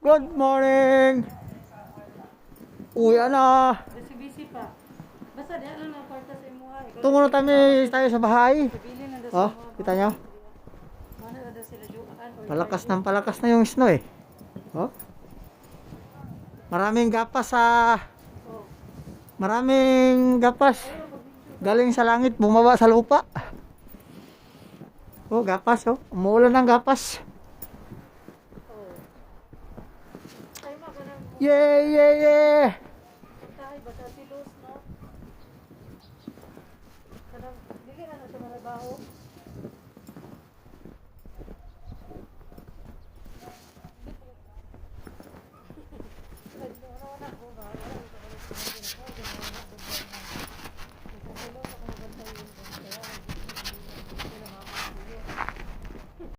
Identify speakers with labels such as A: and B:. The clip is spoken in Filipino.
A: Good morning. Uwi na.
B: Busy pa. Basta di ano na kwarta sa imo ay.
A: Tungo na tayo sa bahay.
B: Bili na daw
A: Oh,
B: sa
A: kita nyo?
B: Mana na daw sila jukaan.
A: Palakas na yung snow eh. Oh. Maraming gapas Maraming gapas. Galing sa langit, bumaba sa lupa. Oh, gapas oh. Umuulan ng gapas. Yay, yay, yay.